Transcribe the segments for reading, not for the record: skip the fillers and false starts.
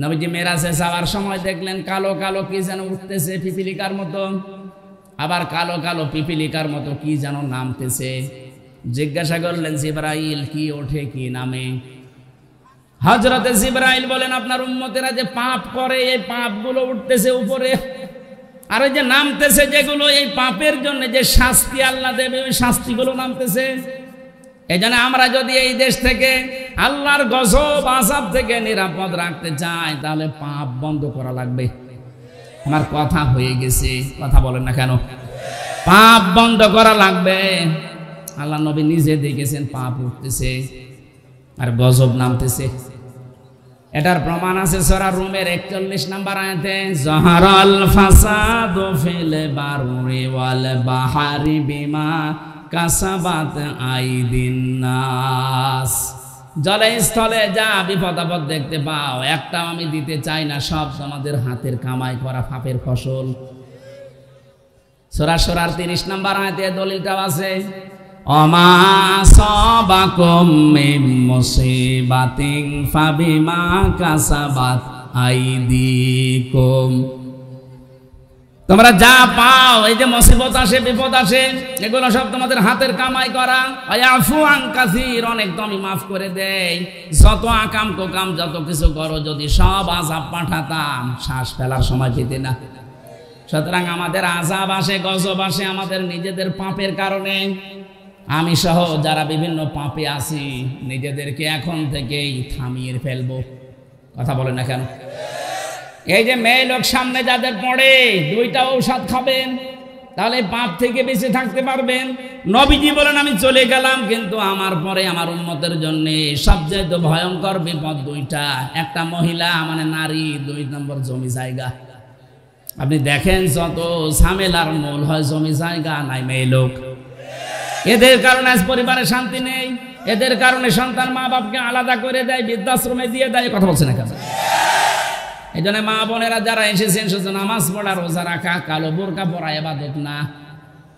নবীজি মেরাজে যাওয়ার সময় দেখলেন কালো কালো কি যেন উঠতেছে পিপিলিকার মতো, আবার কালো কালো পিপিলিকার মতো কি যেন নামতেছে। জিজ্ঞাসা করলেন জিবরাইল কি ওঠে কি নামে? হযরতে জিবরাইল বলেন আপনার উম্মতেরা যে পাপ করে এই পাপগুলো উঠতেছে উপরে, আর ওই যে নামতেছে যেগুলো এই পাপের জন্য যে শাস্তি আল্লাহ দেবে ওই শাস্তিগুলো নামতেছে। এই জন্য আমরা যদি এই দেশ থেকে আল্লাহর গজব আযাব থেকে নিরাপদ রাখতে চাই তাহলে পাপ বন্ধ করা লাগবে। আমার কথা হয়ে গেছে, কথা বলেন না কেন? পাপ বন্ধ করা লাগবে। আল্লাহ নবী নিজে দেখেছেন পাপ উঠতেছে আর গজব নামতেছে। এটার প্রমাণ আছে সূরা রুমের 41 নম্বর আয়াতে, যাহারাল ফাসাদু ফিল বাররি ওয়াল বাহরি বিমা কাসাবাত আইদিন নাস। জলে স্থলে যা বিপদ আপদ দেখতে পাও একটাও আমি দিতে চাই না, সব তোমাদের হাতের কামাই করা পাপের ফসল। সূরা শুরার 30 নম্বর আয়াতে দলিলটাও আছে, অমা সাবাকুম মিন মুসিবাতিন ফাবিমা কাসাবাত আইদিকুম। তোমরা যা পাও এই যে মুসিবত আসে বিপদ আসে এগুলো সব তোমাদের হাতের কামাই করা। আয়াফু আন কাসীর, অনেক তো আমি মাফ করে দেই। যত আকাম কোকাম যত কিছু করো যদি সব আযাব পাঠাতাম শ্বাস ফেলার সময় পেতে না। সুতরাং আমাদের আযাব আসে গজব আসে আমাদের নিজেদের পাপের কারণে। আমি সহ যারা বিভিন্ন পাপে আছি নিজেদেরকে এখন থেকেই থামিয়ে ফেলবো। কথা বলেন না কেন? এই যে মেয়ে লোক সামনে যাদের পড়ে দুইটা ঔষধ খাবেন তাহলে পাপ থেকে বেঁচে থাকতে পারবেন। নবীজি বলেন আমি চলে গেলাম কিন্তু আমার পরে আমার উম্মতের জন্য সবচেয়ে ভয়ঙ্কর বিপদ দুইটা, একটা মহিলা মানে নারী, 2 নম্বর জমি জায়গা। আপনি দেখেন যত ঝামেলার মূল হয় জমি জায়গা নাই মেয়ে লোক। এদের কারণে আজ পরিবারে শান্তি নেই, এদের কারণে সন্তান মা বাপকে আলাদা করে দেয়, বৃদ্ধাশ্রমে দিয়ে দেয়। কথা বলছে না কেন? এই জন্য মা বোনেরা যারা এসেছেন শুধু নামাজ পড়া রোজা রাখা কালো বোরকা পরা ইবাদত না।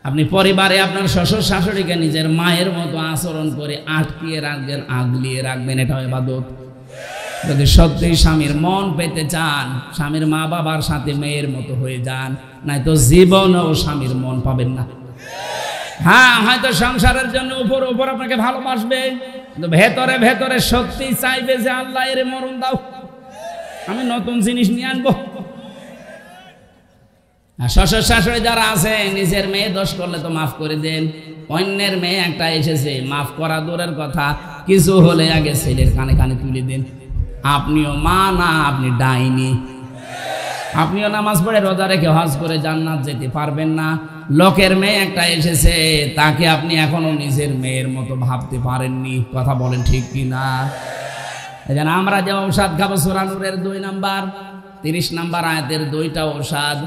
আপনি পরিবারে আপনার শ্বশুর শাশুড়িকে নিজের মায়ের মতো আচরণ করে আটকিয়ে রাখবেন, আগলিয়ে রাখবেন, এটাও ইবাদত। যদি সত্যি স্বামীর মন পেতে চান স্বামীর মা বাবার সাথে মেয়ের মতো হয়ে যান, নাই তো জীবনেও স্বামীর মন পাবেন না। হ্যাঁ হয়তো সংসারের জন্য উপর উপর আপনাকে ভালোবাসবে কিন্তু ভেতরে ভেতরে সত্যি চাইবে যে আল্লাহ এর মরণ দাও, আমি নতুন জিনিস নিয়ে আনবো। আর শ্বশুর শাশুড়ি যারা আছে নিজের মেয়ে দোষ করলে তো মাফ করে দেন, অন্যের মেয়ে একটা এসেছে মাফ করা দূরের কথা কিছু হলে আগে ছেলের কানে কানে তুলে দেন। আপনিও মা না, আপনি ডাইনি। আপনিও নামাজ পড়ে রোজা রেখে হজ করে জান্নাত যেতে পারবেন না। লোকের মেয়ে একটা এসেছে তাকে আপনি এখনো নিজের মেয়ের মতো ভাবতে পারেননি। কথা বলেন ঠিক কি না? এজন্য আমরা যে ঔষধ খাবো সূরা নূরের 2 নম্বর 30 নম্বর আয়াতের 2টা ঔষধ,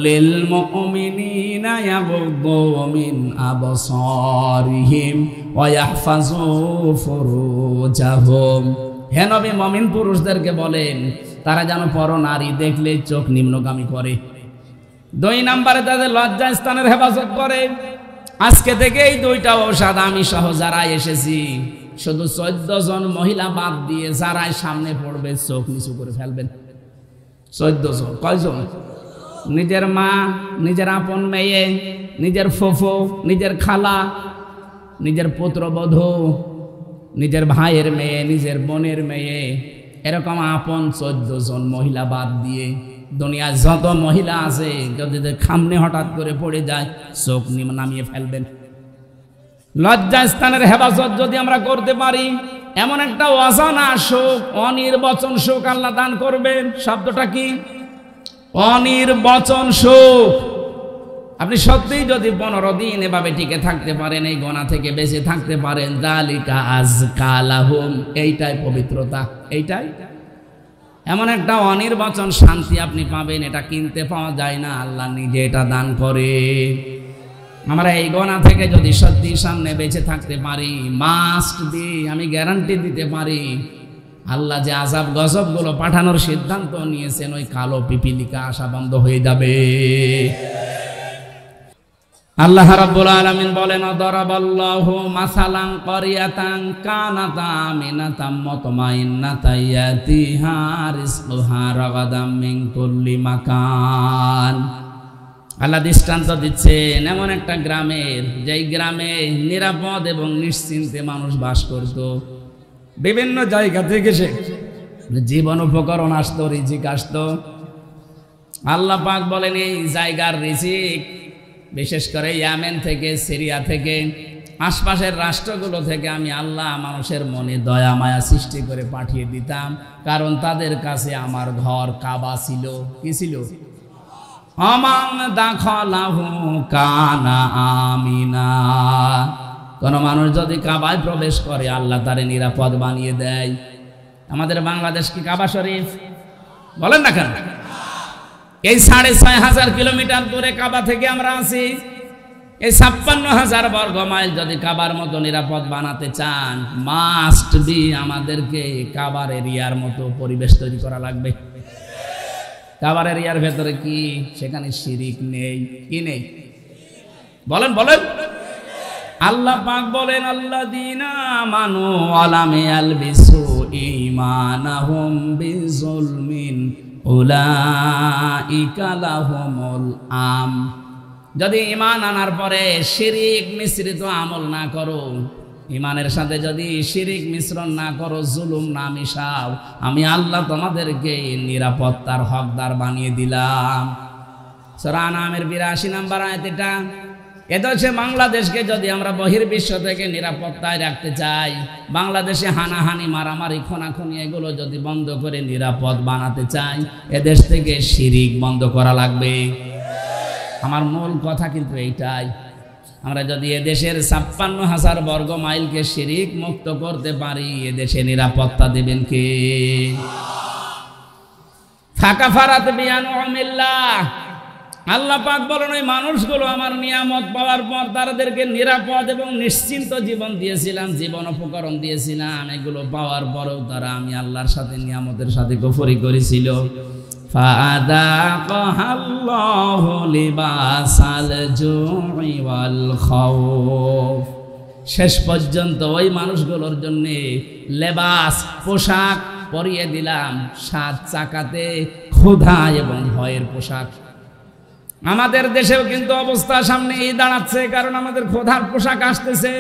লিল মুমিনিনা ইয়াগুদ্দু মিন আবসারিহিম ওয়া ইয়াহফাজু ফুরুজাহুম। হে নবী মুমিন পুরুষদেরকে বলেন তারা যেন পর নারী দেখলে চোখ নিম্নগামী করে। 2 নম্বরে তাদের লজ্জা স্থানের হেফাজত করে। আজকে থেকে এই 2টা ঔষধ আমি সহ যারা এসেছি শুধু 14 জন মহিলা বাদ দিয়ে যারাই সামনে পড়বে চোখ নিচু করে ফেলবেন। 14 জন। কয়জন? নিজের মা, নিজের আপন মেয়ে, নিজের ফুফু, নিজের খালা, নিজের পুত্রবধূ, নিজের ভাইয়ের মেয়ে, নিজের বোনের মেয়ে, এরকম আপন 14 জন মহিলা বাদ দিয়ে দুনিয়ায় যত মহিলা আছে যদি সামনে হঠাৎ করে পড়ে যায় চোখ নামিয়ে ফেলবেন। লজ্জা স্থানের হেফাজত যদি আমরা করতে পারি এমন একটা অজানা সুখ, অনির্বচন সুখ আল্লাহ দান করবেন। শব্দটা কি? অনির্বচন সুখ। আপনি সত্যিই যদি 15 দিন এভাবে টিকে থাকতে পারেন, এই গোনা থেকে বেঁচে থাকতে পারেন, যালিকা আযকা লাহুম, এইটাই পবিত্রতা। এইটাই এমন একটা অনির্বচন শান্তি আপনি পাবেন, এটা কিনতে পাওয়া যায় না, আল্লাহ নিজে এটা দান করে। আমরা এই গোনা থেকে যদি সত্যি সামনে বেঁচে থাকতে পারি মাস্ট বি, আমি গ্যারান্টি দিতে পারি আল্লাহ যে আযাব গজবগুলো পাঠানোর সিদ্ধান্ত নিয়েছেন ওই কালো পিপিলিকা আসা বন্ধ হয়ে যাবে। আল্লাহ রাব্বুল আলামিন বলেন, দরাবাল্লাহু মাসালান ক্বরিয়াতান কানাত আমিনাতাম মুতমাইন্নাতান ইয়াতিহা রিজকুহা রাগাদাম মিন কুল্লি মাকান। আল্লাহ দৃষ্টান্ত দিচ্ছেন এমন একটা গ্রামের, যেই গ্রামে নিরাপদ এবং নিশ্চিন্তে মানুষ বাস করত। বিভিন্ন জায়গা থেকে সে জীবন উপকরণ আসতো, রিজিক আসতো। আল্লাহ পাক বলেন এই জায়গার রিজিক বিশেষ করে ইয়ামেন থেকে, সিরিয়া থেকে, আশপাশের রাষ্ট্রগুলো থেকে আমি আল্লাহ মানুষের মনে দয়া মায়া সৃষ্টি করে পাঠিয়ে দিতাম, কারণ তাদের কাছে আমার ঘর কাবা ছিল। কি ছিল? আমান দাখালাহু কানা আমিনা। কোন মানুষ যদি কাবায় প্রবেশ করে আল্লাহ তারে নিরাপদ বানিয়ে দেয়। আমাদের বাংলাদেশ কি কাবা শরীফ? বলেন না কেন? এই ৬,৫০০ কিলোমিটার দূরে কাবা থেকে আমরা আছি। এই ৫৬,০০০ বর্গ মাইল যদি কাবার মতো নিরাপদ বানাতে চান, মাস্ট বি আমাদেরকে কাবার এরিয়ার মতো পরিবেশ তৈরি করা লাগবে। কাবার এরিয়ার ভেতরে কি সেখানে শিরিক নেই? কি নেই? বলেন বলেন। আল্লাহ পাক বলেন, আল্লাযীনা আমানু ওয়া লাম ইয়ালবিসু ঈমানাহুম বিযুলমিন উলাইকা লাহুমুল আম। যদি ঈমান আনার পরে শিরিক মিশ্রিত আমল না করো, ঈমানের সাথে যদি শিরিক মিশ্রণ না করো, জুলুম না মিশাও, আমি আল্লাহ তোমাদেরকে নিরাপত্তার হকদার বানিয়ে দিলাম। সূরা আনামের ৮২ নম্বর আয়াত এটা। এদেশে বাংলাদেশকে যদি আমরা বহির্বিশ্ব থেকে নিরাপত্তায় রাখতে চাই, বাংলাদেশে হানাহানি, মারামারি, খুনাখুনি এগুলো যদি বন্ধ করে নিরাপদ বানাতে চাই, এদেশ থেকে শিরিক বন্ধ করা লাগবে। আমার মূল কথা কিন্তু এইটাই, আমরা যদি এদেশের ৫৬,০০০ বর্গ মাইলকে শিরিক মুক্ত করতে পারি, এদেশে নিরাপত্তা দেবেন কে? ফাকাফারাত বিআনউমিল্লাহ। আল্লাহ পাক বলেন, ওই মানুষগুলো আমার নিয়ামত পাওয়ার পর তাদেরকে নিরাপদ এবং নিশ্চিন্ত জীবন দিয়েছিলাম, জীবন উপকরণ দিয়েছিলাম, এগুলো পাওয়ার পরেও তারা আমি আল্লাহর সাথে নিয়ামতের সাথে কুফরি করেছিল। ফাযাকাহাল্লাহু লিবাসাল জুই ওয়াল খাউফ। শেষ পর্যন্ত ওই মানুষগুলোর জন্য লেবাস, পোশাক পরিয়ে দিলাম, ৭ চাকাতে ক্ষুধা এবং ভয়ের পোশাক। আমাদের দেশেও কিন্তু অবস্থা সামনে এই দাঁড়াচ্ছে, কারণ আমাদের ক্ষুধার পোশাক আসতেছে,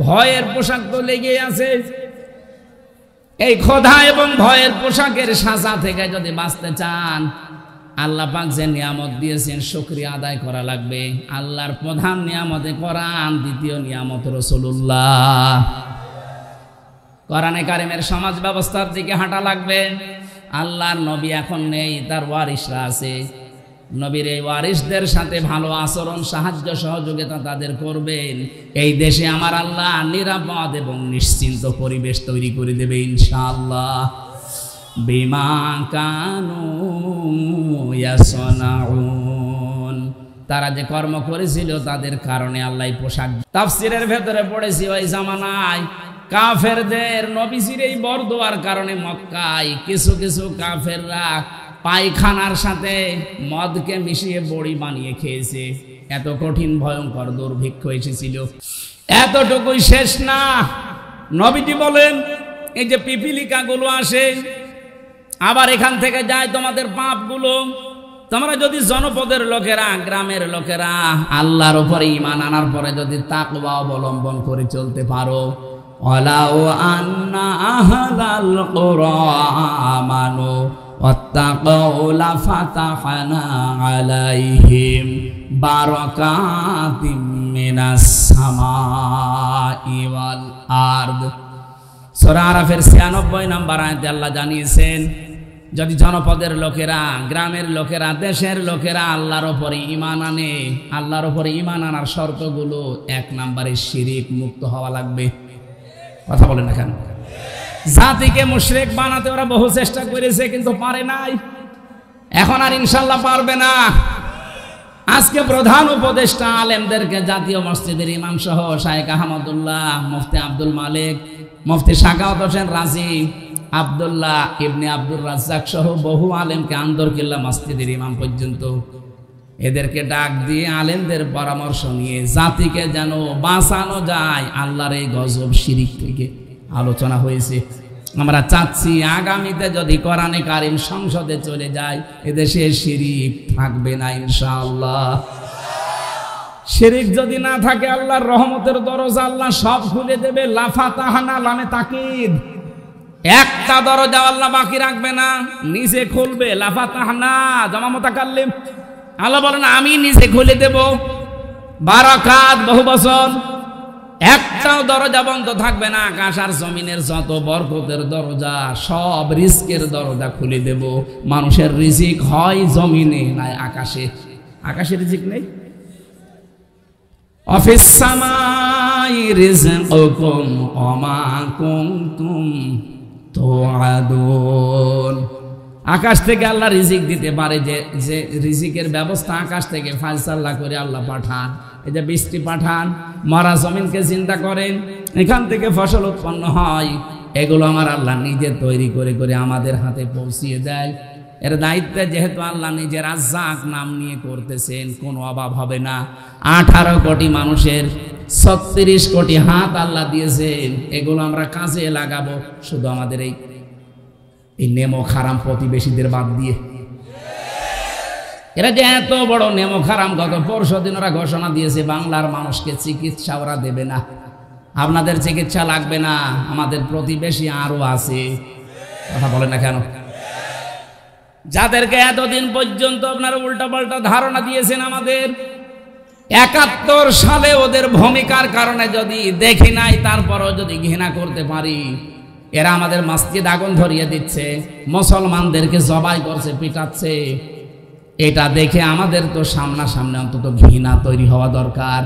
ভয়ের পোশাক তো লেগে আছে। এই ক্ষুধা এবং ভয়ের পোশাকের সাজা থেকে যদি বাঁচতে চান, আল্লাহ পাক যে নিয়ামত দিয়েছেন শুকরিয়া আদায় করা লাগবে। আল্লাহর প্রধান নিয়ামতে কোরআন, দ্বিতীয় নিয়ামত রাসূলুল্লাহ। কোরআনে কারিমের সমাজ ব্যবস্থার দিকে হাঁটা লাগবে। আল্লাহর নবী এখন নেই, তার ওয়ারিসরা আছে। নবীর এই ওয়ারিসদের সাথে ভালো আচরণ, সাহায্য সহযোগিতা তাদের করবেন। এই দেশে আমার আল্লাহ নিরাপদ এবং নিশ্চিন্ত পরিবেশ তৈরি করে দেবে ইনশাআল্লাহ। বিমা কানু ইয়াসনাউন। তারা যে কর্ম করেছিল তাদের কারণে আল্লাহ পোশাক। তাফসিরের ভেতরে পড়েছি, ওই জামানায় কাফেরদের নবীজির এই বরদোয়ার কারণে মক্কায় কিছু কিছু কাফেররা পায়খানার সাথে মদকে মিশিয়ে বড়ি বানিয়ে খেয়েছে। এত কঠিন ভয়ঙ্কর দুর্ভিক্ষ এসেছিল। এতটুকুই শেষ না, নবীজি বলেন, এই যে পিপিলিকাগুলো আসে আবার এখান থেকে যায় তোমাদের পাপগুলো, তোমরা যদি জনপদের লোকেরা, গ্রামের লোকেরা আল্লাহর উপরে ঈমান আনার পরে যদি তাকওয়া অবলম্বন করে চলতে পারো, ওয়ালাউ আন্না আহলাল কুরা আমানু ওয়াত্তাকাউ লাফাতাহনা আলাইহিম বারাকাতিম মিনাস সামাই ওয়াল আরদ। সূরা আরাফের ৯৬ নম্বর আয়াতে আল্লাহ জানিয়েছেন, যদি জনপদের লোকেরা, গ্রামের লোকেরা, দেশের লোকেরা আল্লাহর উপরে ঈমান আনে, আল্লাহর উপরে ঈমান আনার শর্তগুলো ১ নম্বরে শিরিক মুক্ত হওয়া লাগবে। কথা বলেন না কেন? জাতিকে মুশরিক বানাতে ওরা বহু চেষ্টা করেছে, কিন্তু পারে নাই। এখন আর ইনশাআল্লাহ পারবে না। আজকে প্রধান উপদেষ্টা আলেমদেরকে জাতীয় মসজিদের ইমাম সহ শায়েখ আহমদুল্লাহ, মুফতি আব্দুল মালিক, মুফতি সাখাওয়াত হোসেন রাজি, আব্দুল্লাহ ইবনে আব্দুর রাজ্জাক সহ বহু আলেমকে আন্দরকিল্লা মসজিদের ইমাম পর্যন্ত এদেরকে ডাক দিয়ে আলেমদের পরামর্শ নিয়ে জাতিকে যেন বাঁচানো যায় আল্লাহর এই গজব শিরিক থেকে আলোচনা হয়েছে। আমরা চাচ্ছি আগামীতে যদি কোরআনে কারিম সংসদে চলে যায় এদেশে শিরিক থাকবে না ইনশাআল্লাহ। শিরিক যদি না থাকে আল্লাহর রহমতের দরজা আল্লাহ সব খুলে দেবে। লাফাতাহানা লামে তাকিদ, একটা দরজা আল্লাহ বাকি রাখবে না, নিচে খুলবে। লাফাতাহানা জামা মুতাকাল্লিম, আল্লাহ বলেন আমি নিচে খুলে দেব। বারাকাত বহু বছর, একটাও দরজা বন্ধ থাকবে না। আকাশ আর জমিনের যত বরকতের দরজা সব রিজকের দরজা খুলে দেব। মানুষের রিজিক হয় জমিনে নাই আকাশে। আকাশে রিজিক নেই। অফিস সামাই রিজকুকুম ওমা কুনতুম তুআদুন, আকাশ থেকে আল্লাহ রিজিক দিতে পারে। যে রিজিকের ব্যবস্থা আকাশ থেকে ফায়সালা করে আল্লাহ পাঠান। এই যে বৃষ্টি পাঠান, মরা জমিনকে চিন্তা করেন, এখান থেকে ফসল উৎপন্ন হয়। এগুলো আমার আল্লাহ নিজে তৈরি করে করে আমাদের হাতে পৌঁছিয়ে দেয়। এর দায়িত্বে যেহেতু আল্লাহ নিজের রাজ্জাক নাম নিয়ে করতেছেন, কোনো অভাব হবে না। 18 কোটি মানুষের 36 কোটি হাত আল্লাহ দিয়েছেন, এগুলো আমরা কাজে লাগাবো। শুধু আমাদের এই নেমো খারাম প্রতিবেশীদের বাদ দিয়ে। এরা যে এত বড় নেমো খারাম, গত পরশুদিন ওরা ঘোষণা দিয়েছে বাংলার মানুষকে চিকিৎসা ওরা দেবে না। আপনাদের চিকিৎসা লাগবে না, আমাদের প্রতিবেশী আরো আছে। কথা বলে না কেন? যাদেরকে এতদিন পর্যন্ত আপনারা উল্টাপাল্টা ধারণা দিয়েছেন আমাদের, 71 সালে ওদের ভূমিকার কারণে যদি দেখি নাই, তারপরও যদি ঘৃণা করতে পারি, এরা আমাদের মসজিদ আগুন ধরিয়ে দিচ্ছে, মুসলমানদেরকে জবাই করছে, পিটাচ্ছে। এটা দেখে আমাদের তো সামনাসামনি অন্তত ঘৃণা তৈরি হওয়া দরকার।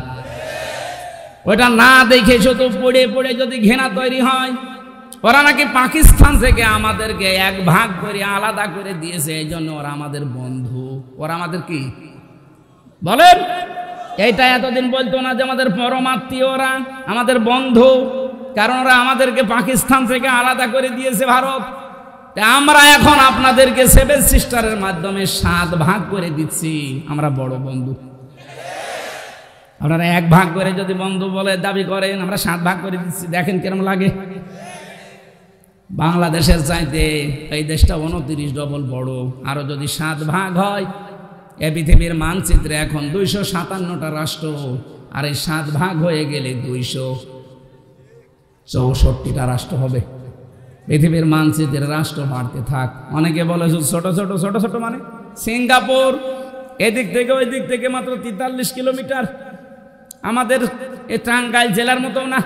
ওটা না দেখে শুধু পড়ে পড়ে যদি ঘৃণা তৈরি হয়, ওরা নাকি পাকিস্তান থেকে আমাদেরকে এক ভাগ করে আলাদা করে দিয়েছে, এই জন্য ওরা আমাদের বন্ধু। ওরা আমাদের কি বলেন? এইটা এতদিন বলতো না যে আমাদের পরমাত্মীয়, ওরা আমাদের বন্ধু, কারণ ওরা আমাদেরকে পাকিস্তান থেকে আলাদা করে দিয়েছে ভারত। আমরা এখন আপনাদেরকে 7 সিস্টারের মাধ্যমে 7 ভাগ করে দিচ্ছি, আমরা বড় বন্ধু। আপনারা 1 ভাগ করে যদি বন্ধু বলে দাবি করেন, আমরা 7 ভাগ করে দিচ্ছি, দেখেন কিরম লাগে। বাংলাদেশের চাইতে এই দেশটা 29 ডবল বড়। আরো যদি 7 ভাগ হয়, এ পৃথিবীর মানচিত্রে এখন 257টা রাষ্ট্র, আর এই 7 ভাগ হয়ে গেলে 264টা রাষ্ট্র হবে। পৃথিবীর মানচিত্রের রাষ্ট্র বাড়তে থাক। অনেকে বলে ছোট ছোট ছোট ছোট মানে সিঙ্গাপুর এদিক থেকে ওই দিক থেকে মাত্র 43 কিলোমিটার। আমাদের এই টাঙ্গাইল জেলার মতো না।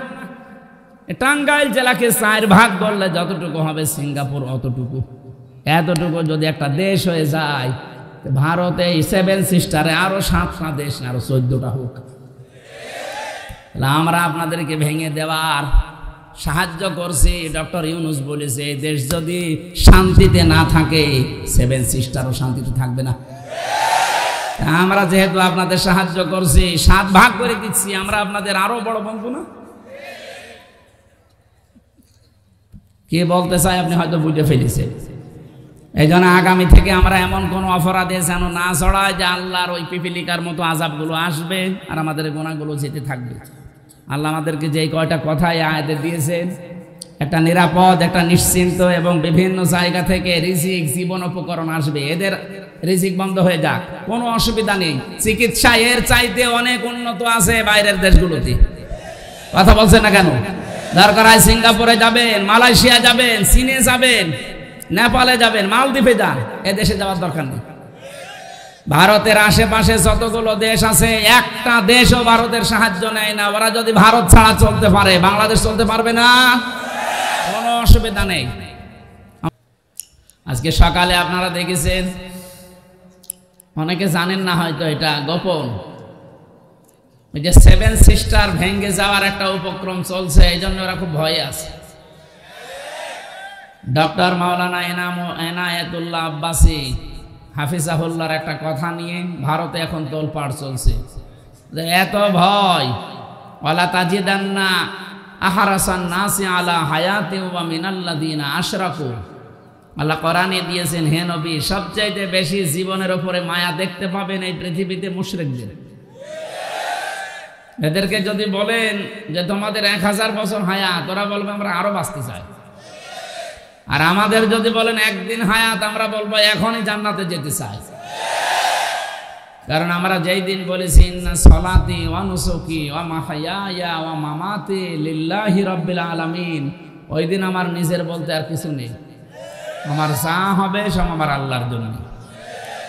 টাঙ্গাইল জেলাকে 4 ভাগ করলে যতটুকু হবে সিঙ্গাপুর অতটুকু। এতটুকু যদি একটা দেশ হয়ে যায়, ভারতে 7 সিস্টারে আরো 7টা দেশ, আরো 14টা হোক। আমরা আপনাদেরকে ভেঙে দেওয়ার সাহায্য করছি। ডক্টর ইউনুস বলেছে এই দেশ যদি শান্তিতে না থাকে, 7 সিস্টারও শান্তিতে থাকবে না। আমরা যেহেতু আপনাদের সাহায্য করছি, 7 ভাগ করে দিচ্ছি, আমরা আপনাদের আরো বড় বন্ধু না? কে বলতে চাই আপনি হয়তো বুঝে ফেলেছেন। এই জন্য আগামী থেকে আমরা এমন কোন অপরাধে যেন না ছড়ায় যে আল্লাহর ওই পিপিলিকার মতো আযাবগুলো আসবে আর আমাদের গুনাহগুলো যেতে থাকবে। আল্লাহ আমাদেরকে যেই কয়টা কথাই আয়াতে দিয়েছেন, একটা নিরাপদ, একটা নিশ্চিন্ত এবং বিভিন্ন জায়গা থেকে রিজিক, জীবন উপকরণ আসবে। এদের রিজিক বন্ধ হয়ে যাক, কোনো অসুবিধা নেই। চিকিৎসা এর চাইতে অনেক উন্নত আছে বাইরের দেশগুলোতে। কথা বলছেন না কেন? দরকার হয় সিঙ্গাপুরে যাবেন, মালয়েশিয়া যাবেন, চীনে যাবেন, নেপালে যাবেন, মালদ্বীপে যান, এ দেশে যাওয়ার দরকার নেই। ভারতের আশেপাশে যতগুলো দেশ আছে, একটা দেশও ভারতের সাহায্য নেয় না। ওরা যদি ভারত ছাড়া চলতে পারে, বাংলাদেশ চলতে পারবে না, কোনো অসুবিধা নেই। আজকে সকালে আপনারা দেখেছেন, অনেকে জানেন না হয়তো, এটা গোপন, ওই যে 7 সিস্টার ভেঙে যাওয়ার একটা উপক্রম চলছে, এই জন্য ওরা খুব ভয়ে আছে। ডক্টর মাওলানা এনায়েতুল্লাহ আব্বাসী হাফিজাহুল্লাহর একটা কথা নিয়ে ভারতে এখন তোলপাড় চলছে যে এত ভয়, ওয়ালা তাজিদান্না আহরাসান নাসি আলা হায়াতি ওয়া মিনাল্লাযিনা আশরাকু আল্লাহ কোরআনে দিয়েছেন, হে নবী, সবচাইতে বেশি জীবনের উপরে মায়া দেখতে পাবেন এই পৃথিবীতে মুশরিকদের। এদেরকে যদি বলেন যে তোমাদের 1000 বছর হায়াত, ওরা বলবে আমরা আরো বাঁচতে চাই। আর আমাদের যদি বলেন একদিন হায়াত, আমরা বলবো এখনই জান্নাতে যেতে চাই। কারণ আমরা যেই দিন বলেছি ইন্না সলাতি ওয়া নুসুকি ওয়া মাহইয়ায়া ওয়া মামাতি লিল্লাহি রাব্বিল আলামিন, ওই দিন আমার নিজের বলতে আর কিছু নেই। আমার যা হবে সব আমার আল্লাহর জন্য।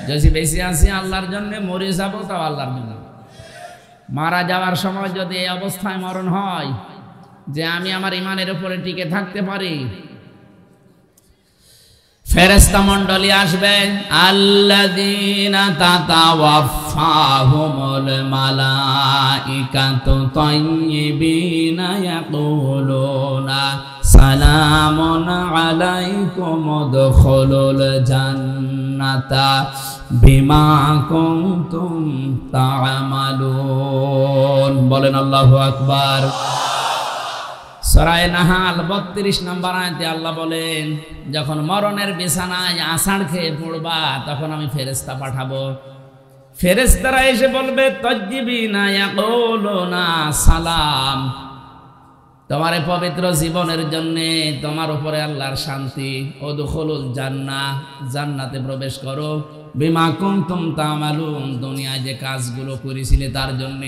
যদি বেশি আছি আল্লাহর জন্য, মরে যাব তাও আল্লাহর জন্য। মারা যাওয়ার সময় যদি এই অবস্থায় মরণ হয় যে আমি আমার ইমানের উপরে টিকে থাকতে পারি, ফেরেশতা মণ্ডলী আসবে, আল্লাযীনা তাতাওয়াফাহুমুল মালাইকাতু তাইয়্যিবিনা ইয়াকুলুনা সালামুন আলাইকুম উদখুলুল জান্নাতা বিমা কুনতুম তা'মালুন। বলেন আল্লাহু আকবার। সূরা নাহাল 32 নম্বর আয়াতে আল্লাহ বলেন, যখন মরণের বিছানায় আষাঢ় খেয়ে পড়বা, তখন আমি ফেরেশতা পাঠাবো। ফেরেশতারা এসে বলবে, তাজ্জিবিনা ইয়াকুলুনা সালাম, তোমার এই পবিত্র জীবনের জন্য তোমার উপরে আল্লাহর শান্তি। উদখুলুল জান্নাহ, জান্নাতে প্রবেশ করো। বিমা কুনতুম তা'মালুন, দুনিয়ায় যে কাজগুলো করেছিলে তার জন্য।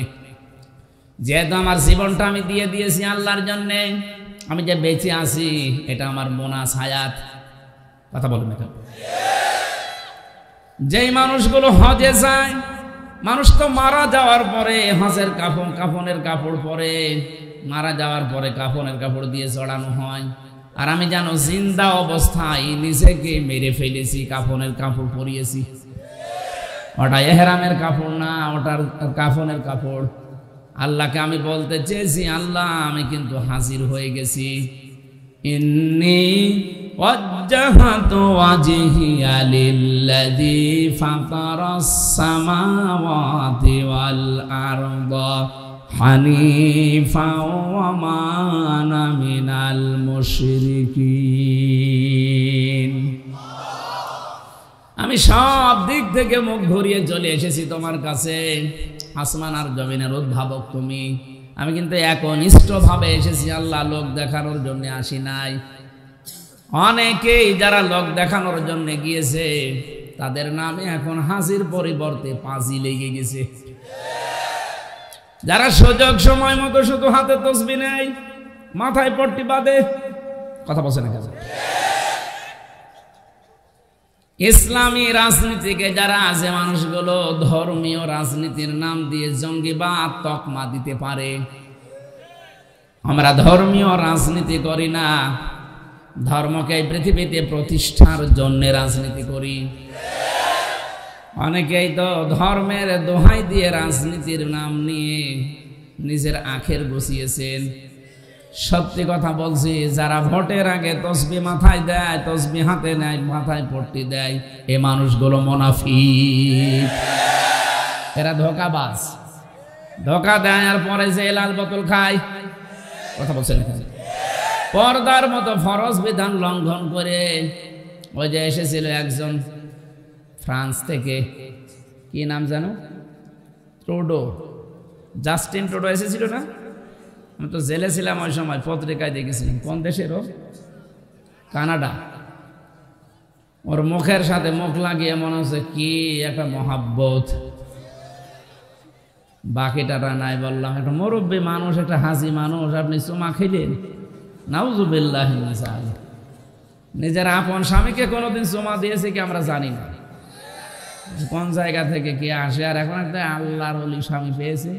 যেহেতু আমার জীবনটা আমি দিয়ে দিয়েছি আল্লাহর জন্যে, আমি যে বেঁচে আছি এটা আমার মোনাস হায়াত। কথা বলুন না। যেই মানুষগুলো হজে যায়, মানুষ তো মারা যাওয়ার পরে হজের কাফনের কাপড় পরে, মারা যাওয়ার পরে কাফনের কাপড় দিয়ে চড়ানো হয়। আর আমি জানো জিন্দা অবস্থায় নিজেকে মেরে ফেলেছি, কাফনের কাপড় পরিয়েছি। ওটা ইহরামের কাপড় না, ওটার কাফনের কাপড়। আল্লাহকে আমি বলতে চেয়েছি, আল্লাহ আমি কিন্তু হাজির হয়ে গেছি। ইন্নী ওয়াজ্জাহাতু ওয়াজহিয়া লিল্লাযী ফাতারাস সামাওয়াতি ওয়াল আরদা হানিফা ওয়া মা আনা মিনাল মুশরিকিন। আমি সব দিক থেকে মুখ ঘুরিয়ে চলে এসেছি তোমার কাছে। আসমান আর জমিনের উদ্ভাবক তুমি। আমি কিন্তু একনিষ্ঠভাবে এসেছি আল্লাহ, লোক দেখানোর জন্য আসি নাই। অনেকেই যারা লোক দেখানোর জন্য গিয়েছে, তাদের নামে এখন হাসির পরিবর্তে পাজি লেগে গেছে। যারা সুযোগ সময় মতো শুধু হাতে তসবিহ নেয়, মাথায় পট্টি বাঁধে, কথা বলছে না কেন? ইসলামী রাজনীতিকে যারা আছে মানুষগুলো ধর্মীয় রাজনীতির নাম দিয়ে জঙ্গিবাদ তকমা দিতে পারে। আমরা ধর্মীয় রাজনীতি করি না, ধর্মকে এই পৃথিবীতে প্রতিষ্ঠার জন্য রাজনীতি করি। অনেকেই তো ধর্মের দোহাই দিয়ে রাজনীতির নাম নিয়ে নিজের আখের বসিয়েছেন। সত্যি কথা বলছি, যারা ভোটের আগে তসবিহ মাথায় দেয়, তসবিহ হাতে নেয়, মাথায় পট্টি দেয়, এ মানুষগুলো মুনাফিক, এরা ধোঁকাবাজ। ধোঁকা দেয় আর পরে যে লাল বোতল খায়, কথা বলছেন এখানে। পর্দার মতো ফরজ বিধান লঙ্ঘন করে। ওই যে এসেছিল একজন ফ্রান্স থেকে, কি নাম জানো, ট্রুডো, জাস্টিন ট্রুডো এসেছিল না? আমি তো জেলে ছিলাম ওই সময়, পত্রিকায় দেখেছিলাম। কোন দেশের? কানাডা। ওর মুখের সাথে মুখ লাগিয়ে মনে হচ্ছে কি একটা মহাব্বত। বাকিটা নাই। বললাম একটা মুরব্বী মানুষ, একটা হাসি মানুষ, আপনি চুমা খেলেন? নাউজুবিল্লাহ। নিজের আপন স্বামীকে কোনোদিন চুমা দিয়েছে কি আমরা জানি না, কোন জায়গা থেকে কে আসে। আর এখন একটা আল্লাহর ওলি স্বামী পেয়েছে।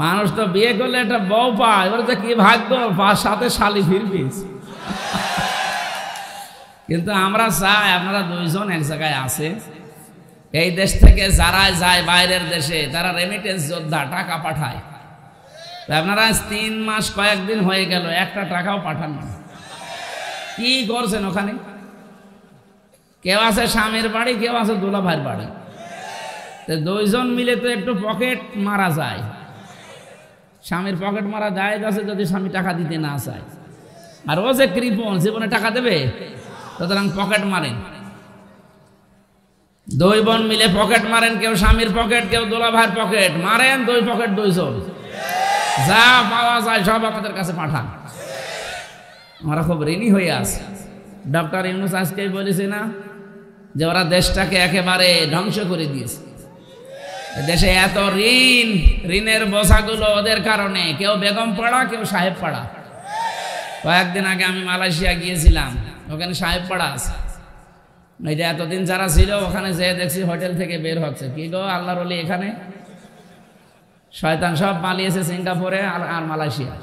মানুষ তো বিয়ে করলে একটা বউ পায়, ওর তো কি ভাগ্য, সাথে শালি ফিরবি। কিন্তু আমরা চাই আপনারা দুইজন এক জায়গায় আছে। এই দেশ থেকে যারা যায় বাইরের দেশে, তারা রেমিটেন্স যোদ্ধা, টাকা পাঠায়। আপনারা 3 মাস কয়েকদিন হয়ে গেল, একটা টাকাও পাঠান না। কি করছেন ওখানে? কেউ আছে স্বামীর বাড়ি, কেউ আছে দোলা ভাইয়ের বাড়ি। দুইজন মিলে তো একটু পকেট মারা যায়। স্বামীর পকেট মারা যায় আছে যদি স্বামী টাকা দিতে না চায়। আর ও যে কৃপণ, জীবনে টাকা দেবে? সুতরাং পকেট মারেন, দুই বোন মিলে পকেট মারেন, কেউ স্বামীর পকেট, কেউ দুলা ভাইয়ের পকেট মারেন, দুই পকেট দুইজন, যা পাওয়া যায় সব আমাদের কাছে পাঠান। আমরা খুব ঋণী হয়ে আছি। ডক্টর ইউনূস আজকেই বলেছে না যে ওরা দেশটাকে একেবারে ধ্বংস করে দিয়েছে। দেশে এত ঋণ, ঋণের বোঝাগুলো ওদের কারণে, কেউ বেগম পাড়া, কেউ সাহেব পাড়া। কয়েকদিন আগে আমি মালয়েশিয়া গিয়েছিলাম, ওখানে সাহেব পাড়া আছে। এই যে এতদিন যারা ছিল ওখানে যেয়ে দেখছি হোটেল থেকে বের হচ্ছে, কি গো আল্লাহর ওলি, এখানে শয়তান সব পালিয়েছে সিঙ্গাপুরে আর মালয়েশিয়া।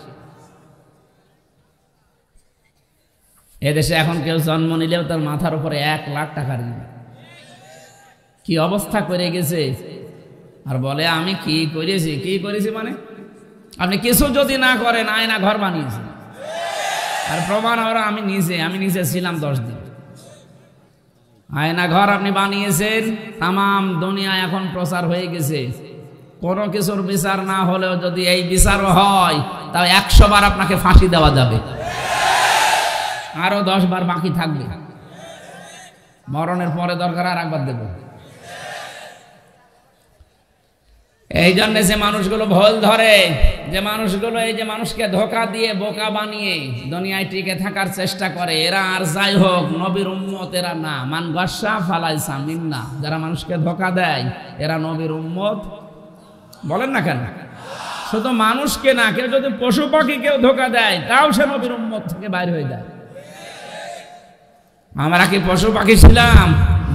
এদেশে এখন কেউ জন্ম নিলেও তার মাথার উপরে 1 লাখ টাকা ঋণ। কি অবস্থা করে গেছে! আর বলে আমি কি করেছি, কি করেছি মানে আপনি কিছু যদি না করেন, আয়না ঘর বানিয়েছি। আর প্রমাণ ওরা আমি নিজে ছিলাম 10 দিন। আয়না ঘর আপনি বানিয়েছেন, তামাম দুনিয়া এখন প্রচার হয়ে গেছে। কোনো কিছুর বিচার না হলেও যদি এই বিচারও হয়, তাও 100 বার আপনাকে ফাঁসি দেওয়া যাবে, আরো 10 বার বাকি থাকবে। মরণের পরে দরকার আর একবার দেব। এই জন্য যে মানুষগুলো ভুল ধরে, যে মানুষগুলো এই যে মানুষকে ধোঁকা দিয়ে বোকা বানিয়ে দুনিয়ায় টিকে থাকার চেষ্টা করে, এরা আর যাই হোক নবীর উম্মত এরা না। মান গাসা ফালাইসা মিন্না, যারা মানুষকে ধোঁকা দেয় এরা নবীর উম্মত। বলেন না কেন? শুধু মানুষকে না, কেউ যদি পশু পাখি কেউ ধোঁকা দেয় তাও সে নবীর উম্মত থেকে বাইর হয়ে যায়। আমরা কি পশু পাখি ছিলাম?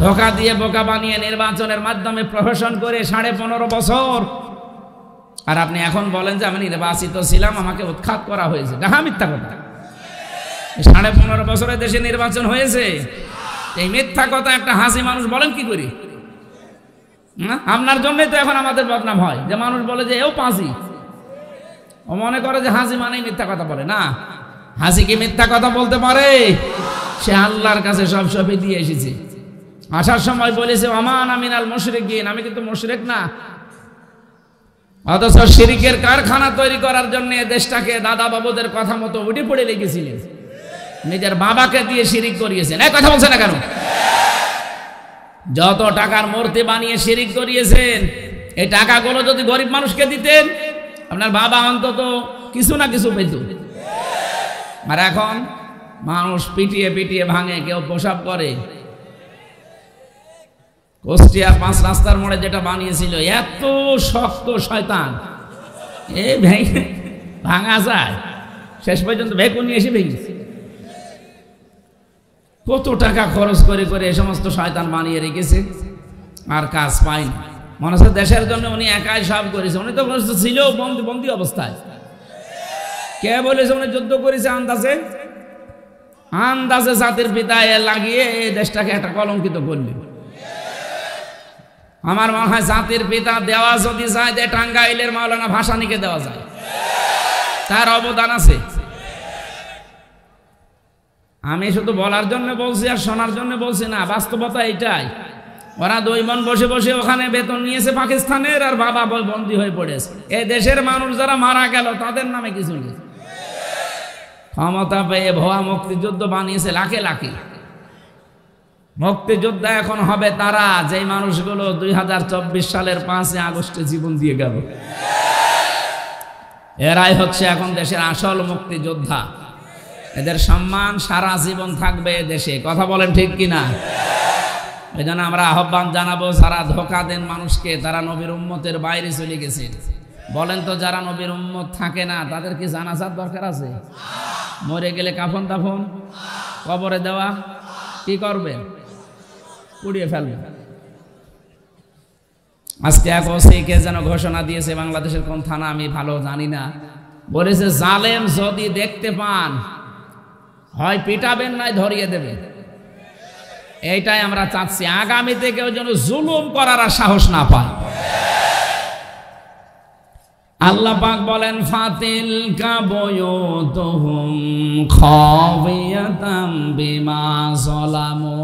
ধোঁকা দিয়ে বোকা বানিয়ে নির্বাচনের মাধ্যমে প্রহসন করে 15.5 বছর। আর আপনি এখন বলেন যে আমি নির্বাচিত ছিলাম, আমাকে উৎখাত করা হয়েছে। ডাহা মিথ্যা কথা। 15.5 বছরে দেশে নির্বাচন হয়েছে, এই মিথ্যা কথা একটা হাসি মানুষ বলেন কি করি? আপনার জন্যই তো এখন আমাদের বদনাম হয়, যে মানুষ বলে যে এও পাঁচি, ও মনে করে যে হাসি মানেই মিথ্যা কথা বলে। না, হাসি কি মিথ্যা কথা বলতে পারে? সে আল্লাহর কাছে সব সঁপে দিয়ে এসেছে। আসার সময় বলেছে ওমান আমিনাল মুশরিকিন, আমি কিন্তু মুশরিক না। অথচ শিরকের কারখানা তৈরি করার জন্য দেশটাকে দাদা বাবুদের কথা মতো উঠে পড়ে লেগেছিলেন, নিজের বাবাকে দিয়ে শিরিক করিয়েছেন। এই কথা বলছে না কেন? যত টাকার মূর্তি বানিয়ে শিরিক করিয়েছেন, এই টাকাগুলো যদি গরিব মানুষকে দিতেন, আপনার বাবা অন্তত কিছু না কিছু পেত। আর এখন মানুষ পিটিয়ে পিটিয়ে ভাঙে, কেউ প্রসাব করে। কুষ্টিয়া 5 রাস্তার মোড়ে যেটা বানিয়েছিল, এত শক্ত শয়তান, এই ভেঙে ভাঙা যায়, শেষ পর্যন্ত ভেকুন নিয়ে এসে ভেঙেছে। কত টাকা খরচ করে করে এই সমস্ত শয়তান বানিয়ে রেখেছে, আর কাজ পায়নি। মনে হচ্ছে দেশের জন্য উনি একাই সব করেছে। উনি তো ছিল বন্দি অবস্থায়। কে বলেছে উনি যুদ্ধ করেছে? আন্দাজে জাতির পিতা লাগিয়ে এই দেশটাকে একটা কলঙ্কিত করল। আমার মনে হয় জাতির পিতা দেওয়া যদি যায়, টাঙ্গাইলের মাওলানা ভাসানীকে দেওয়া যায়, তার অবদান আছে। আমি শুধু বলার জন্য বলছি আর শোনার জন্য বলছি না, বাস্তবতা এটাই। ওরা 2 বোন বসে বসে ওখানে বেতন নিয়েছে পাকিস্তানের, আর বাবা বন্দী হয়ে পড়েছে। এই দেশের মানুষ যারা মারা গেল তাদের নামে কিছু নেই। ক্ষমতা পেয়ে ভুয়া মুক্তিযুদ্ধ বানিয়েছে লাখে লাখে। মুক্তিযোদ্ধা এখন হবে তারা, যেই মানুষগুলো 2024 সালের 5 আগস্টে জীবন দিয়ে গেল। এরাই হচ্ছে এখন দেশের আসল মুক্তিযোদ্ধা। এদের সম্মান সারা জীবন থাকবে দেশে। কথা বলেন ঠিক কিনা? এই জন্য আমরা আহ্বান জানাবো, যারা ধোঁকা দেন মানুষকে, তারা নবীর উম্মতের বাইরে চলে গেছে। বলেন তো, যারা নবীর উম্মত থাকে না তাদের কি জানাজার দরকার আছে? মরে গেলে কাফন দাফন, কবরে দেওয়া, কি করবেন? পুড়িয়ে ফেলবেন। আজকে এক ওসিকে যেন ঘোষণা দিয়েছে, বাংলাদেশের কোন থানা আমি ভালো জানি না, বলেছে জালেম যদি দেখতে পান হয় পিটাবেন নাই ধরিয়ে দেবেন। এইটাই আমরা চাচ্ছি, আগামীতে কেউ যেন জুলুম করার আর সাহস না পায়। আল্লাহ পাক বলেন ফাতিল কাবয়ুতুহুম খাবিয়াতাম বিমা যালামু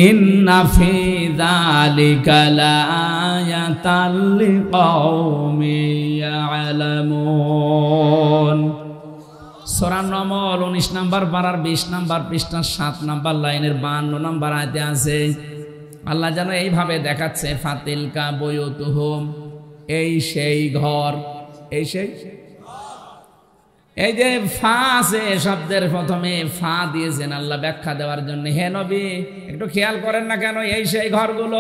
ইন্না ফি যালিকা লাআয়াতাল লিকাওমিন ইয়ালামুন। সূরা নমল 19 নম্বর পারার 20 নম্বর পৃষ্ঠার 7 নম্বর লাইনের 52 নম্বর আয়াতে আছে, আল্লাহ যেন এইভাবে দেখাচ্ছে, ফাতিলকা বুয়ুতুহুম, এই সেই ঘর, এই সেই, এই যে ফা আছে শব্দের প্রথমে ফা দিয়েছেন আল্লাহ ব্যাখ্যা দেওয়ার জন্য। হে নবী একটু খেয়াল করেন না কেন এই সেই ঘরগুলো,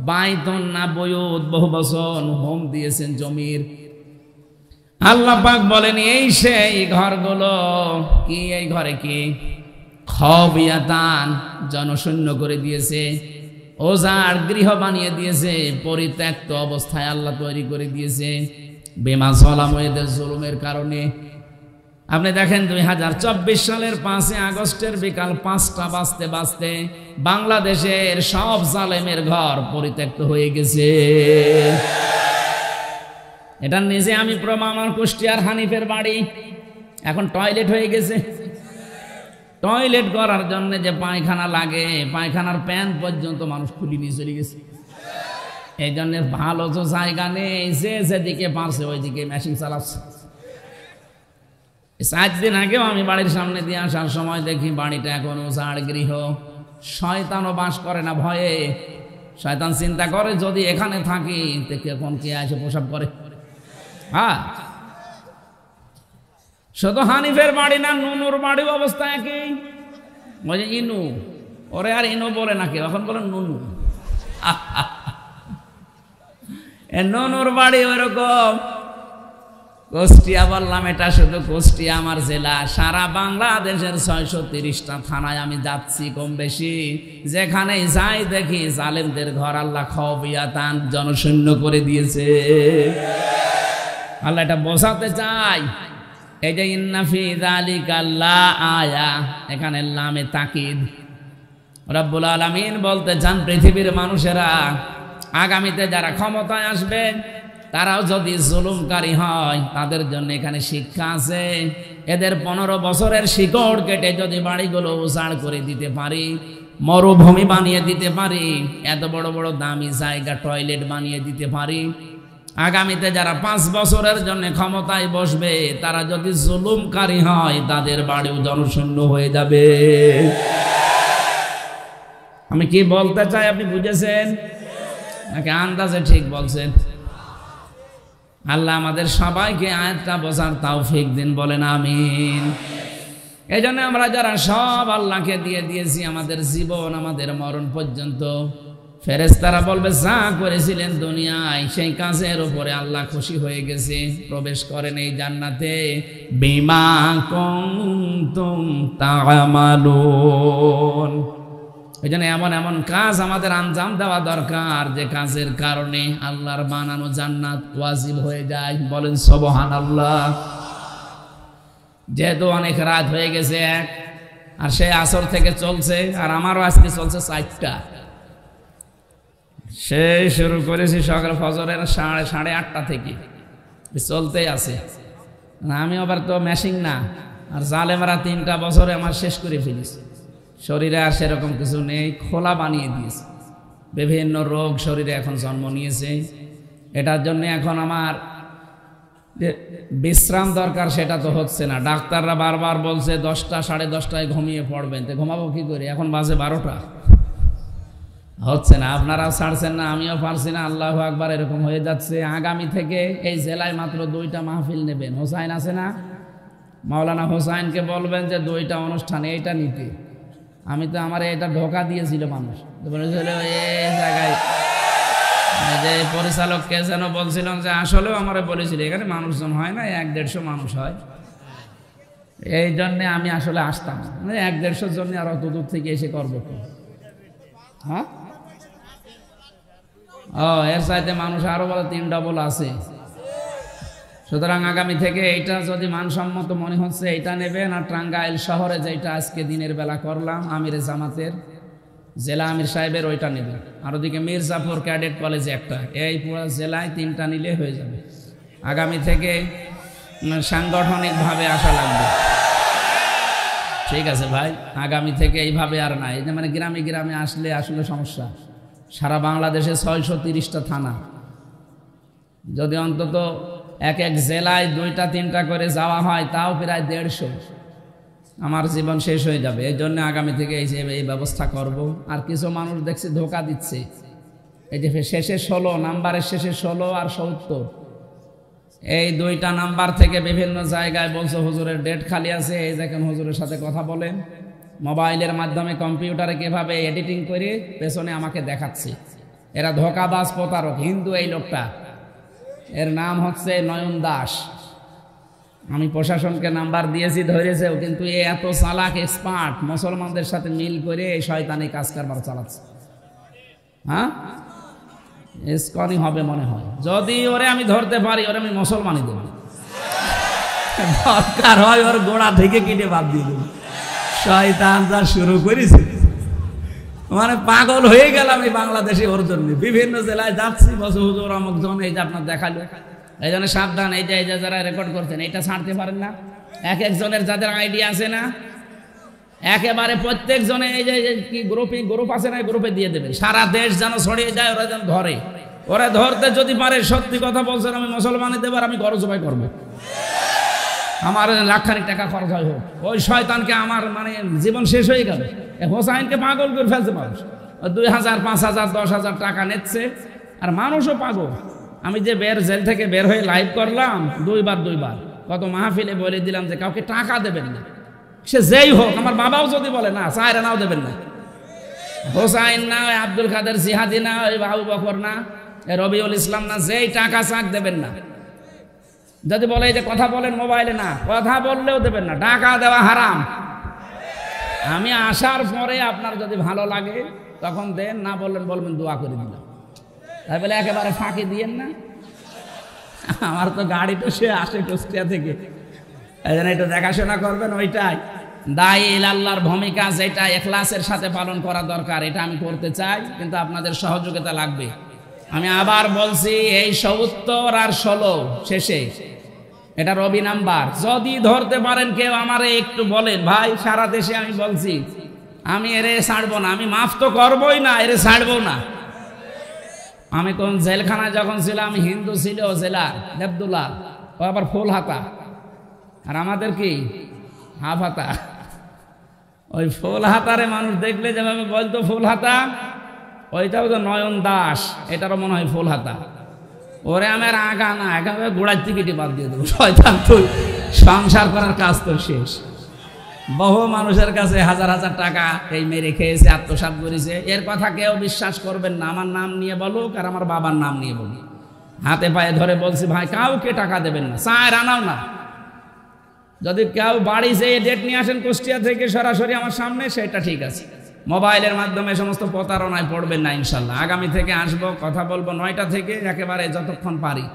বাইতুন না বুয়ুত, বহু বচন, হোম দিয়েছেন জমির। আল্লাহ পাক বলেন এই সেই ঘরগুলো, কি এই ঘরে কি খাবিয়াতান, জনশূন্য করে দিয়েছে, ওজার গৃহ বানিয়ে দিয়েছে, পরিত্যক্ত অবস্থায় আল্লাহ তৈরি করে দিয়েছে, বিমা যালামু, এদের জুলুমের কারণে। আপনি দেখেন 2024 সালের 5 আগস্টের বিকাল 5টা বাজতে বাজতে বাংলাদেশের সব জালেমের ঘর পরিত্যক্ত হয়ে গেছে। এটা নিজে আমি প্রমাণ, আমার কুষ্টিয়ার হানিফের বাড়ি এখন টয়লেট হয়ে গেছে। টয়লেট করার জন্য যে পায়খানা লাগে, পায়খানার প্যান পর্যন্ত মানুষ খুলি নিয়ে চলে গেছে। এই জন্য ভালো তো জায়গা নেই, যে যেদিকে পারছে ওইদিকে মেশিন চালাচ্ছে। 7 দিন আগেও আমি বাড়ির সামনে দিয়ে আসার সময় দেখি বাড়িটা এখনো ঝাড় গৃহ। শয়তানও বাস করে না ভয়ে, শয়তান চিন্তা করে যদি এখানে থাকি তখন কে এসে প্রসাব করে। হ্যাঁ, শুধু হানিফের বাড়ি না, নুনুর বাড়ি অবস্থা একই। বলে ইনু, ওরে আর ইনু বলে না কেউ, এখন বলে নুনু। নুনুর বাড়ি ওইরকম। কুষ্টিয়া বললাম, এটা শুধু কুষ্টিয়া আমার জেলা, সারা বাংলাদেশের 630টা থানায় আমি যাচ্ছি কম বেশি, যেখানে যাই দেখি জালেমদের ঘর আল্লাহ খাবিয়াতান, জনশূন্য করে দিয়েছে। আল্লাহ এটা বোঝাতে চাই। এই যে ইন্না ফি যালিকা লাআয়া, এখানে লামে তাকিদ। রব্বুল আলামিন বলতে চান পৃথিবীর মানুষেরা আগামীতে যারা ক্ষমতায় আসবে তারাও যদি জুলুমকারী হয় তাদের জন্য এখানে শিক্ষা আছে। এদের 15 বছরের শিকড় কেটে যদি বাড়িগুলো উজাড় করে দিতে পারি, মরুভূমি বানিয়ে দিতে পারি, এত বড় বড় দামি জায়গা টয়লেট বানিয়ে দিতে পারি, আগামীতে যারা 5 বছরের জন্য ক্ষমতায় বসবে তারা যদি জুলুমকারী হয় তাদের বাড়িও জনশূন্য হয়ে যাবে। আমি কি বলতে চাই আপনি বুঝেছেন নাকি আন্দাজে ঠিক বলছেন? আল্লাহ আমাদের সবাইকে আয়াতটা বোঝার তৌফিক দিন, বলেন আমিন। এই জন্য আমরা যারা সব আল্লাহকে দিয়ে দিয়েছি আমাদের জীবন, আমাদের মরণ পর্যন্ত, ফেরেশতারা বলবে যা করেছিলেন দুনিয়ায় সেই কাজের উপরে আল্লাহ খুশি হয়ে গেছে, প্রবেশ করেন এই জান্নাতে। বিমা কুনতুম তা'মালুন। এই জন্য এমন এমন কাজ আমাদের আঞ্জাম দেওয়া দরকার যে কাজের কারণে আল্লাহর বানানো জান্নাত ওয়াজিব হয়ে যায়, বলেন সুবহানাল্লাহ। যেহেতু অনেক রাত হয়ে গেছে আর সেই আসর থেকে চলছে, আর আমারও আজকে চলছে 4টা, সেই শুরু করেছি সকাল ফজরের 8:30 থেকে চলতেই আছে। আমি আবার তো মেশিন না, আর জালেমরা 3টা বছরে আমার শেষ করে ফেলেছে। শরীরে আর সেরকম কিছু নেই, খোলা বানিয়ে দিয়েছে। বিভিন্ন রোগ শরীরে এখন জন্ম নিয়েছে। এটার জন্য এখন আমার যে বিশ্রাম দরকার সেটা তো হচ্ছে না। ডাক্তাররা বারবার বলছে 10টা 10:30টায় ঘুমিয়ে পড়বেন, তো ঘুমাবো কি করে? এখন বাজে 12টা, হচ্ছে না। আপনারাও ছাড়ছেন না, আমিও পারছি না। আল্লাহু আকবার, এরকম হয়ে যাচ্ছে। আগামী থেকে এই জেলায় মাত্র 2টা মাহফিল নেবেন। হোসাইন আছে না, মাওলানা হোসাইনকে বলবেন যে 2টা অনুষ্ঠান এইটা নিতে। আমি তো আমার এটা ধোকা দিয়েছিল মানুষ, বলেছিল এই জায়গায় যে পরিচালককে যেন বলছিলাম যে আসলেও আমার বলেছিল এখানে মানুষজন হয় না, 100-150 মানুষ হয়। এই জন্যে আমি আসলে আসতাম, 100-150 জন্য আর অত দূর থেকে এসে করবো। হ্যাঁ, এর চাইতে মানুষ আরো বলে 3 ডবল আছে। সুতরাং আগামী থেকে এইটা যদি মানসম্মত মনে হচ্ছে এইটা নেবেন। আর টাঙ্গাইল শহরে যেটা আজকে দিনের বেলা করলাম আমির জামাতের জেলা আমির সাহেবের, ওইটা নেবেন। আর ওদিকে মির্জাপুর ক্যাডেট কলেজে একটা, এই পুরো জেলায় 3টা নিলে হয়ে যাবে। আগামী থেকে সাংগঠনিকভাবে আসা লাগবে। ঠিক আছে ভাই, আগামী থেকে এইভাবে আর না। এই যে মানে গ্রামে গ্রামে আসলে আসলে সমস্যা। সারা বাংলাদেশে 630টা থানা, যদি অন্তত এক এক জেলায় 2টা 3টা করে যাওয়া হয়, তাও প্রায় 150। আমার জীবন শেষ হয়ে যাবে, এই জন্য আগামী থেকে এই ব্যবস্থা করব। আর কিছু মানুষ দেখছি ধোকা দিচ্ছে, এই যে শেষে 16 নাম্বারের শেষে 16 আর 70, এই 2টা নাম্বার থেকে বিভিন্ন জায়গায় বলছে হুজুরের ডেট খালি আছে, এই দেখেন হুজুরের সাথে কথা বলেন। মোবাইলের মাধ্যমে কম্পিউটারে কিভাবে এডিটিং করে পেছনে আমাকে দেখাচ্ছে। এরা ধোকাবাজ প্রতারক। হিন্দু এই লোকটা, এর নাম হচ্ছে নয়ন দাস। আমি প্রশাসনকে নাম্বার দিয়েছি, ধরেছেও, কিন্তু এ এত চালাক এক্সপার্ট, মুসলমানদের সাথে মিল করে এই শয়তানি কাজ কারবার চালাচ্ছে। হ্যাঁ, ইসকনই হবে মনে হয়। যদি ওরে আমি ধরতে পারি, ওরে আমি মুসলমানই দেব, দরকার হয় ওর গোড়া থেকে কেটে বাদ দিয়ে দেব। শয়তান যা শুরু করেছে, মানে পাগল হয়ে গেলাম এই বাংলাদেশে ওর জন্য। বিভিন্ন জেলায় যাচ্ছি, বসে হুজুর অমুক জন এই যে আপনার দেখালো, এই জন্য সাবধান। এই যে যারা রেকর্ড করছেন এটা ছাড়তে পারেন না। এক একজনের যাদের আইডিয়া আছে না, একেবারে প্রত্যেক জনে এই যে কি গ্রুপ আছে না, গ্রুপে দিয়ে দেবেন। সারা দেশ যেন ছড়িয়ে যায়, ওরা যেন ধরে। ওরা ধরতে যদি পারে, সত্যি কথা বলছেন, আমি মুসলমানই দেবার, আমি গরজ উপায় করবো। আমার লাখখানিক টাকা খরচ হয় হোক, ওই শয়তানকে আমার মানে জীবন শেষ হয়ে গেল। হোসাইনকে পাগল করে ফেলছে মানুষ, 2000 5000 10,000 টাকা নিচ্ছে, আর মানুষও পাগল। আমি যে জেল থেকে বের হয়ে লাইভ করলাম 2বার কত মাহফিলে বলে দিলাম যে কাউকে টাকা দেবেন না, সে যেই হোক। আমার বাবাও যদি বলে না, চায়রা নাও দেবেন না। হোসাইন না, আব্দুল কাদের জিহাদি না, ওই আবু বকর না, রবিউল ইসলাম না, যেই টাকা চাক দেবেন না। যদি বলে যে কথা বলেন মোবাইলে, না, কথা বললেও দেবেন না, টাকা দেওয়া হারাম। আমি আসার পরে আপনার যদি ভালো লাগে তখন দেন, না বলবেন দোয়া করে দিলাম। তাই বলে একেবারে ফাঁকি দিয়েন না। আমার তো গাড়ি তো সে আসে কুষ্টিয়া থেকে, এই জন্য একটু দেখাশোনা করবেন। ওইটাই দায়ী আল্লাহর ভূমিকা, যেটা ইখলাসের সাথে পালন করা দরকার, এটা আমি করতে চাই, কিন্তু আপনাদের সহযোগিতা লাগবে। আমি আবার বলছি, এই 70 আর 16 শেষে এটা রবি নাম্বার। যদি ধরতে পারেন কেউ, আমারে একটু বলেন ভাই। সারা দেশে আমি বলছি, আমি এরে ছাড়বো না, আমি মাফ তো করবোই না, এরে ছাড়বো না। আমি কোন জেলখানায় যখন ছিলাম, হিন্দু ছিল জেলা দেবদুল্লাহ, ও আবার ফুল হাতা, আর আমাদের কি হাফ হাতা। ওই ফুল হাতারে মানুষ দেখলে যেভাবে বলতো ফুল হাতা, ওইটাও তো নয়ন দাস, এটারও মনে হয় ফুল হাতা। ওরে আমার আগা না, একেবারে গোড়ার টিকিটে বাদ দিয়ে দেবো। শয়তান, তুই সংসার করার কাজ তো শেষ। বহু মানুষের কাছে 1000 টাকা এই মেরে খেয়েছে, আত্মসাৎ করেছে। এর কথা কেউ বিশ্বাস করবেন না। আমার নাম নিয়ে বলুক আর আমার বাবার নাম নিয়ে বলুক, হাতে পায়ে ধরে বলছি, ভাই কাউকে টাকা দেবেন না, চায় আনাও না। যদি কেউ বাড়ি যেয়ে ডেট নিয়ে আসেন কুষ্টিয়া থেকে সরাসরি আমার সামনে, সেটা ঠিক আছে। মোবাইলের মাধ্যমে সমস্ত প্রতারণায় পড়বেন না ইনশাল্লাহ। আগামী থেকে আসবো, কথা বলবো 9টা থেকে একেবারে যতক্ষণ পারি।